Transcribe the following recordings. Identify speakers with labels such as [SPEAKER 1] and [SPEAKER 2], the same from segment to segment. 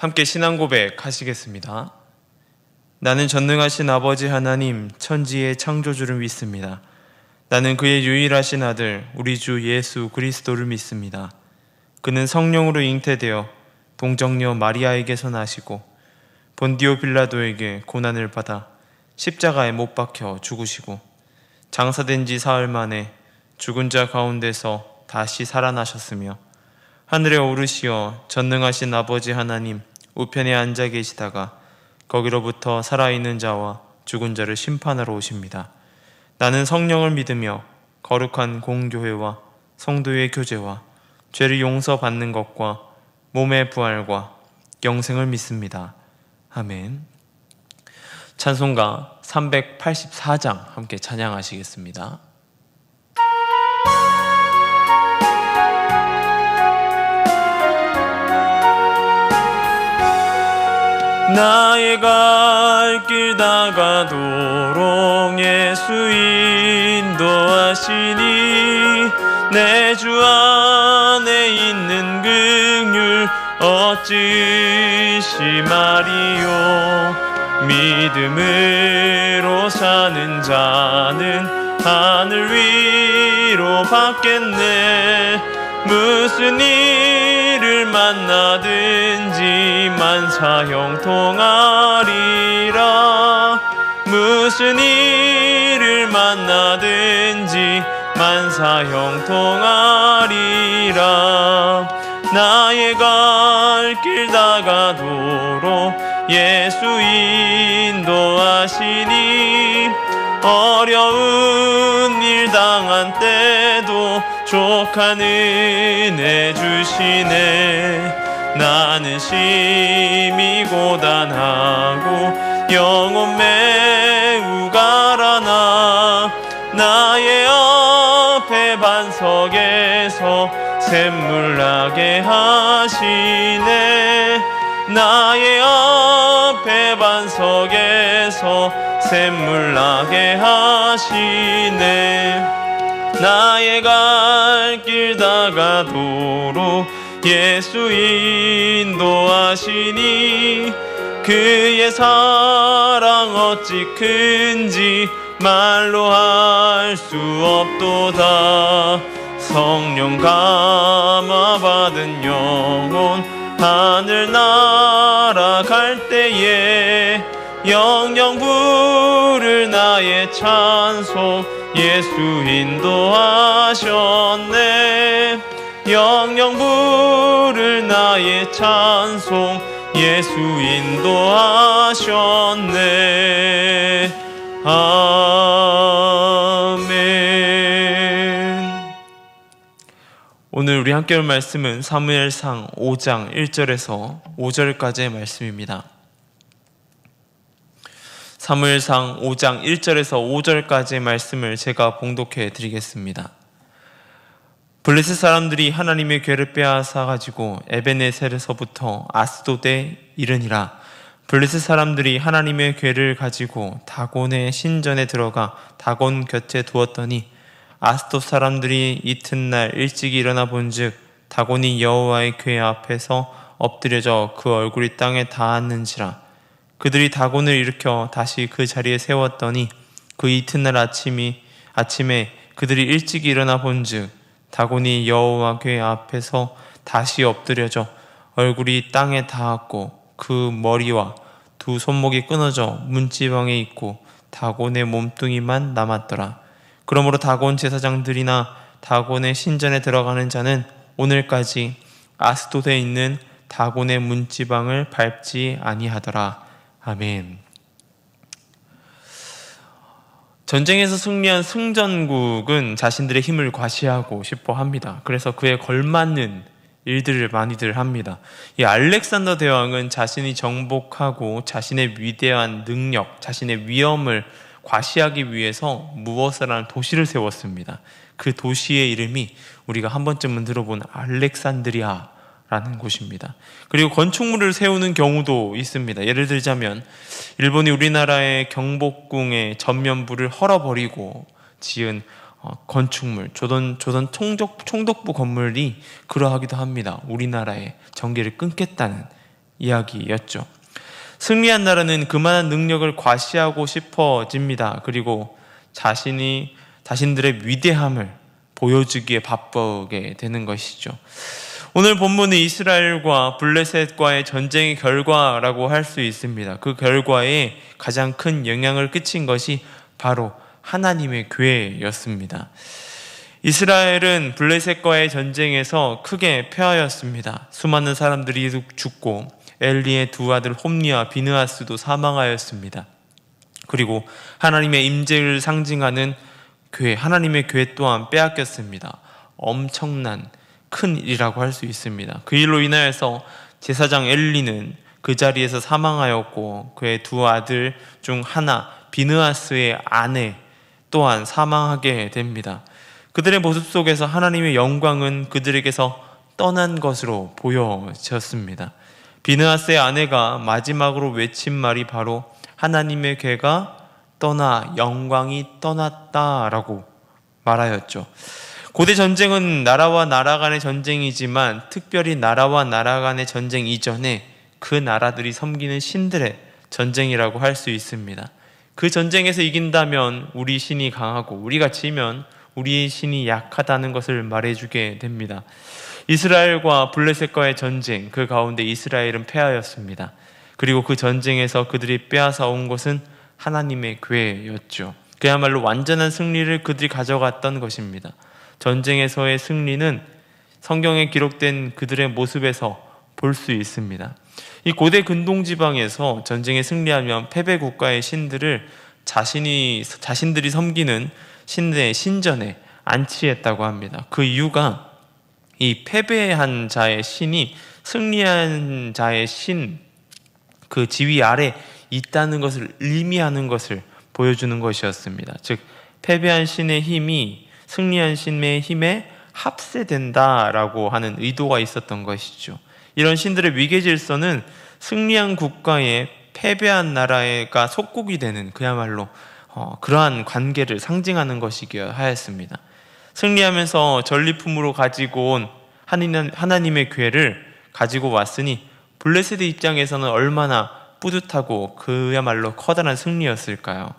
[SPEAKER 1] 함께 신앙 고백 하시겠습니다. 나는 전능하신 아버지 하나님 천지의 창조주를 믿습니다. 나는 그의 유일하신 아들 우리 주 예수 그리스도를 믿습니다. 그는 성령으로 잉태되어 동정녀 마리아에게서 나시고 본디오 빌라도에게 고난을 받아 십자가에 못 박혀 죽으시고 장사된 지 사흘 만에 죽은 자 가운데서 다시 살아나셨으며 하늘에 오르시어 전능하신 아버지 하나님 우편에 앉아 계시다가 거기로부터 살아있는 자와 죽은 자를 심판하러 오십니다. 나는 성령을 믿으며 거룩한 공교회와 성도의 교제와 죄를 용서받는 것과 몸의 부활과 영생을 믿습니다. 아멘. 찬송가 384장 함께 찬양하시겠습니다. 나의 갈 길 다가도록 예수 인도하시니 내 주 안에 있는 긍휼 어찌 심하리요. 믿음으로 사는 자는 하늘 위로 받겠네. 무슨 일을 만나든지 만사 형통하리라. 무슨 일을 만나든지 만사 형통하리라. 나의 갈 길 다가도록 예수 인도하시니 어려운 일 당한 때도 족한 은혜 주시네. 나는 심히 고단하고 영혼 매우 가라나 나의 앞에 반석에서 샘물 나게 하시네. 나의 앞에 반석에서 샘물 나게 하시네. 나의 갈 길 다가도록 예수 인도하시니 그의 사랑 어찌 큰지 말로 할 수 없도다. 성령 감화 받은 영혼 하늘 날아갈 때에 영영 부를 나의 찬송 예수 인도하셨네. 영영 부를 나의 찬송 예수 인도하셨네. 아멘. 오늘 우리 함께 볼 말씀은 사무엘상 5장 1절에서 5절까지의 말씀입니다. 사무엘상 5장 1절에서 5절까지의 말씀을 제가 봉독해 드리겠습니다. 블레셋 사람들이 하나님의 궤를 빼앗아 가지고 에베네셀에서부터 아스돗에 이르니라. 블레셋 사람들이 하나님의 궤를 가지고 다곤의 신전에 들어가 다곤 곁에 두었더니 아스돗 사람들이 이튿날 일찍 일어나 본즉 다곤이 여호와의 궤 앞에서 엎드려져 그 얼굴이 땅에 닿았는지라. 그들이 다곤을 일으켜 다시 그 자리에 세웠더니 그 이튿날 아침에 그들이 일찍 일어나 본즉 다곤이 여호와 궤 앞에서 다시 엎드려져 얼굴이 땅에 닿았고 그 머리와 두 손목이 끊어져 문지방에 있고 다곤의 몸뚱이만 남았더라. 그러므로 다곤 제사장들이나 다곤의 신전에 들어가는 자는 오늘까지 아스돗에 있는 다곤의 문지방을 밟지 아니하더라. 아멘. 전쟁에서 승리한 승전국은 자신들의 힘을 과시하고 싶어 합니다. 그래서 그에 걸맞는 일들을 많이들 합니다. 이 알렉산더 대왕은 자신이 정복하고 자신의 위대한 능력, 자신의 위엄을 과시하기 위해서 무엇을 하는 도시를 세웠습니다. 그 도시의 이름이 우리가 한 번쯤은 들어본 알렉산드리아라는 곳입니다. 그리고 건축물을 세우는 경우도 있습니다. 예를 들자면 일본이 우리나라의 경복궁의 전면부를 헐어버리고 지은 건축물, 조선 총독부 건물이 그러하기도 합니다. 우리나라의 전기를 끊겠다는 이야기였죠. 승리한 나라는 그만한 능력을 과시하고 싶어집니다. 그리고 자신들의 위대함을 보여주기에 바쁘게 되는 것이죠. 오늘 본문은 이스라엘과 블레셋과의 전쟁의 결과라고 할 수 있습니다. 그 결과에 가장 큰 영향을 끼친 것이 바로 하나님의 교회였습니다. 이스라엘은 블레셋과의 전쟁에서 크게 패하였습니다. 수많은 사람들이 죽고 엘리의 두 아들 홈리와 비느하스도 사망하였습니다. 그리고 하나님의 임재를 상징하는 교회, 하나님의 교회 또한 빼앗겼습니다. 엄청난 큰 일이라고 할 수 있습니다. 그 일로 인하여서 제사장 엘리는 그 자리에서 사망하였고 그의 두 아들 중 하나 비느하스의 아내 또한 사망하게 됩니다. 그들의 모습 속에서 하나님의 영광은 그들에게서 떠난 것으로 보여졌습니다. 비느하스의 아내가 마지막으로 외친 말이 바로 하나님의 궤가 떠나 영광이 떠났다라고 말하였죠. 고대 전쟁은 나라와 나라 간의 전쟁이지만 특별히 나라와 나라 간의 전쟁 이전에 그 나라들이 섬기는 신들의 전쟁이라고 할 수 있습니다. 그 전쟁에서 이긴다면 우리 신이 강하고 우리가 지면 우리의 신이 약하다는 것을 말해주게 됩니다. 이스라엘과 블레셋과의 전쟁, 그 가운데 이스라엘은 패하였습니다. 그리고 그 전쟁에서 그들이 빼앗아 온 것은 하나님의 교회였죠. 그야말로 완전한 승리를 그들이 가져갔던 것입니다. 전쟁에서의 승리는 성경에 기록된 그들의 모습에서 볼 수 있습니다. 이 고대 근동지방에서 전쟁에 승리하면 패배 국가의 신들을 자신들이 섬기는 신의 신전에 안치했다고 합니다. 그 이유가 이 패배한 자의 신이 승리한 자의 신, 그 지위 아래 있다는 것을 의미하는 것을 보여주는 것이었습니다. 즉 패배한 신의 힘이 승리한 신의 힘에 합세된다라고 하는 의도가 있었던 것이죠. 이런 신들의 위계 질서는 승리한 국가에 패배한 나라가 속국이 되는 그야말로 그러한 관계를 상징하는 것이기야 하였습니다. 승리하면서 전리품으로 가지고 온 하나님의 교회를 가지고 왔으니 블레셋의 입장에서는 얼마나 뿌듯하고 그야말로 커다란 승리였을까요?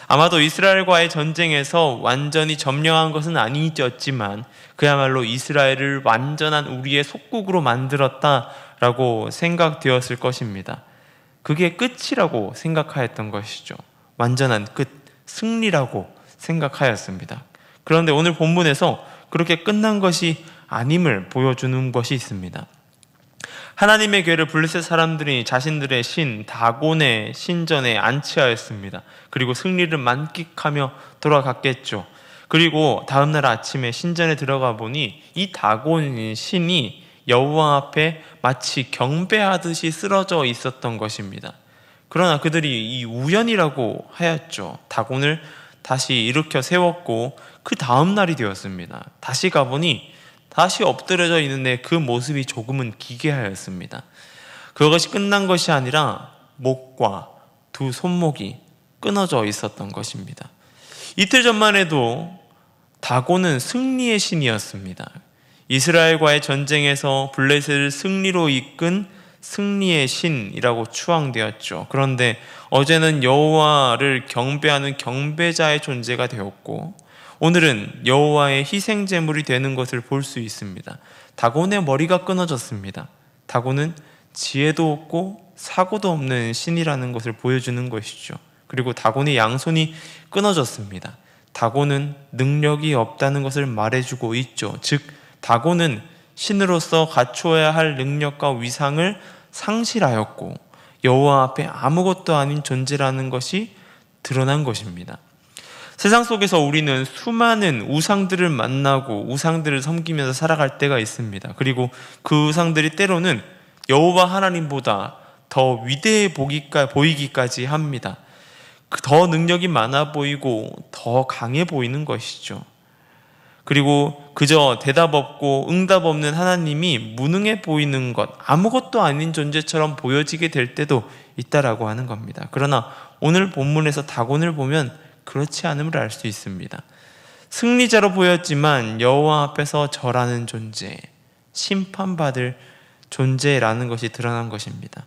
[SPEAKER 1] 아마도 이스라엘과의 전쟁에서 완전히 점령한 것은 아니었지만 그야말로 이스라엘을 완전한 우리의 속국으로 만들었다라고 생각되었을 것입니다. 그게 끝이라고 생각하였던 것이죠. 완전한 끝, 승리라고 생각하였습니다. 그런데 오늘 본문에서 그렇게 끝난 것이 아님을 보여주는 것이 있습니다. 하나님의 교회를 블레셋 사람들이 자신들의 신 다곤의 신전에 안치하였습니다. 그리고 승리를 만끽하며 돌아갔겠죠. 그리고 다음날 아침에 신전에 들어가 보니 이 다곤 신이 여호와 앞에 마치 경배하듯이 쓰러져 있었던 것입니다. 그러나 그들이 이 우연이라고 하였죠. 다곤을 다시 일으켜 세웠고 그 다음날이 되었습니다. 다시 가보니 다시 엎드려져 있는데 그 모습이 조금은 기괴하였습니다. 그것이 끝난 것이 아니라 목과 두 손목이 끊어져 있었던 것입니다. 이틀 전만 해도 다곤은 승리의 신이었습니다. 이스라엘과의 전쟁에서 블레셋을 승리로 이끈 승리의 신이라고 추앙되었죠. 그런데 어제는 여호와를 경배하는 경배자의 존재가 되었고 오늘은 여호와의 희생 제물이 되는 것을 볼 수 있습니다. 다곤의 머리가 끊어졌습니다. 다곤은 지혜도 없고 사고도 없는 신이라는 것을 보여주는 것이죠. 그리고 다곤의 양손이 끊어졌습니다. 다곤은 능력이 없다는 것을 말해주고 있죠. 즉 다곤은 신으로서 갖추어야 할 능력과 위상을 상실하였고 여호와 앞에 아무것도 아닌 존재라는 것이 드러난 것입니다. 세상 속에서 우리는 수많은 우상들을 만나고 우상들을 섬기면서 살아갈 때가 있습니다. 그리고 그 우상들이 때로는 여호와 하나님보다 더 위대해 보이기까지 합니다. 더 능력이 많아 보이고 더 강해 보이는 것이죠. 그리고 그저 대답 없고 응답 없는 하나님이 무능해 보이는 것, 아무것도 아닌 존재처럼 보여지게 될 때도 있다라고 하는 겁니다. 그러나 오늘 본문에서 다곤을 보면 그렇지 않음을 알 수 있습니다. 승리자로 보였지만 여호와 앞에서 절하는 존재, 심판받을 존재라는 것이 드러난 것입니다.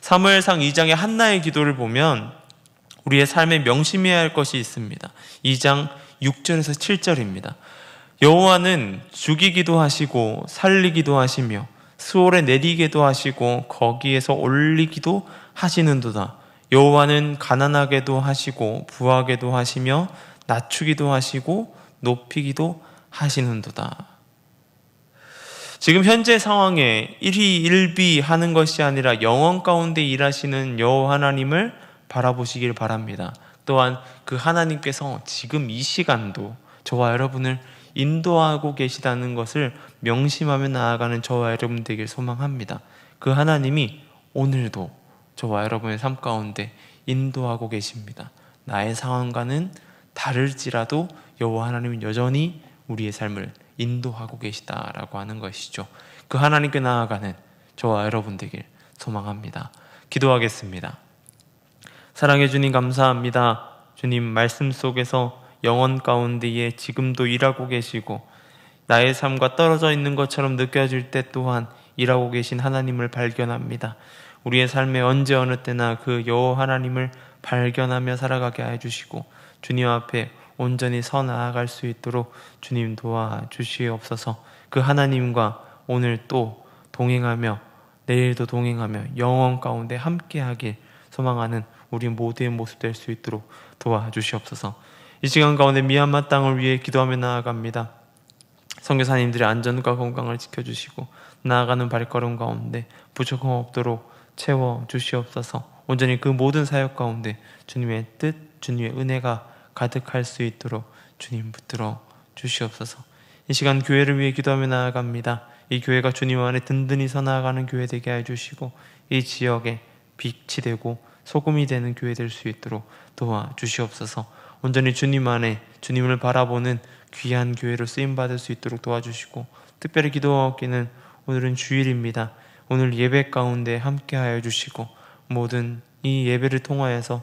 [SPEAKER 1] 사무엘상 2장의 한나의 기도를 보면 우리의 삶에 명심해야 할 것이 있습니다. 2장 6절에서 7절입니다. 여호와는 죽이기도 하시고 살리기도 하시며 수월에 내리게도 하시고 거기에서 올리기도 하시는도다. 여호와는 가난하게도 하시고 부하게도 하시며 낮추기도 하시고 높이기도 하시는도다. 지금 현재 상황에 일희일비하는 것이 아니라 영원 가운데 일하시는 여호와 하나님을 바라보시길 바랍니다. 또한 그 하나님께서 지금 이 시간도 저와 여러분을 인도하고 계시다는 것을 명심하며 나아가는 저와 여러분 되길 소망합니다. 그 하나님이 오늘도 저와 여러분의 삶 가운데 인도하고 계십니다. 나의 상황과는 다를지라도 여호와 하나님은 여전히 우리의 삶을 인도하고 계시다라고 하는 것이죠. 그 하나님께 나아가는 저와 여러분 되길 소망합니다. 기도하겠습니다. 사랑해 주님 감사합니다. 주님 말씀 속에서 영원 가운데에 지금도 일하고 계시고 나의 삶과 떨어져 있는 것처럼 느껴질 때 또한 일하고 계신 하나님을 발견합니다. 우리의 삶에 언제 어느 때나 그 여호와 하나님을 발견하며 살아가게 해주시고 주님 앞에 온전히 서 나아갈 수 있도록 주님 도와주시옵소서. 그 하나님과 오늘 또 동행하며 내일도 동행하며 영원 가운데 함께하길 소망하는 우리 모두의 모습 될 수 있도록 도와주시옵소서. 이 시간 가운데 미얀마 땅을 위해 기도하며 나아갑니다. 선교사님들의 안전과 건강을 지켜주시고 나아가는 발걸음 가운데 부족함 없도록 채워주시옵소서. 온전히 그 모든 사역 가운데 주님의 뜻, 주님의 은혜가 가득할 수 있도록 주님 붙들어 주시옵소서. 이 시간 교회를 위해 기도하며 나아갑니다. 이 교회가 주님 안에 든든히 서 나아가는 교회 되게 해주시고 이 지역에 빛이 되고 소금이 되는 교회 될 수 있도록 도와주시옵소서. 온전히 주님 안에 주님을 바라보는 귀한 교회로 쓰임받을 수 있도록 도와주시고 특별히 기도하기는 오늘은 주일입니다. 오늘 예배 가운데 함께하여 주시고 모든 이 예배를 통하여서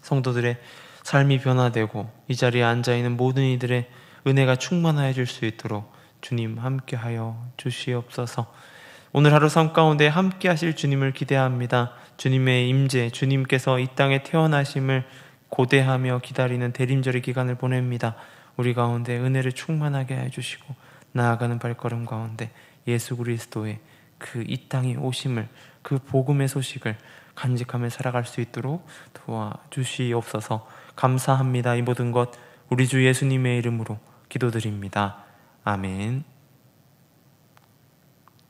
[SPEAKER 1] 성도들의 삶이 변화되고 이 자리에 앉아있는 모든 이들의 은혜가 충만하여 줄 수 있도록 주님 함께하여 주시옵소서. 오늘 하루 삶 가운데 함께 하실 주님을 기대합니다. 주님의 임재, 주님께서 이 땅에 태어나심을 고대하며 기다리는 대림절의 기간을 보냅니다. 우리 가운데 은혜를 충만하게 해주시고 나아가는 발걸음 가운데 예수 그리스도의 그 이 땅에 오심을, 그 복음의 소식을 간직하며 살아갈 수 있도록 도와주시옵소서. 감사합니다. 이 모든 것 우리 주 예수님의 이름으로 기도드립니다. 아멘.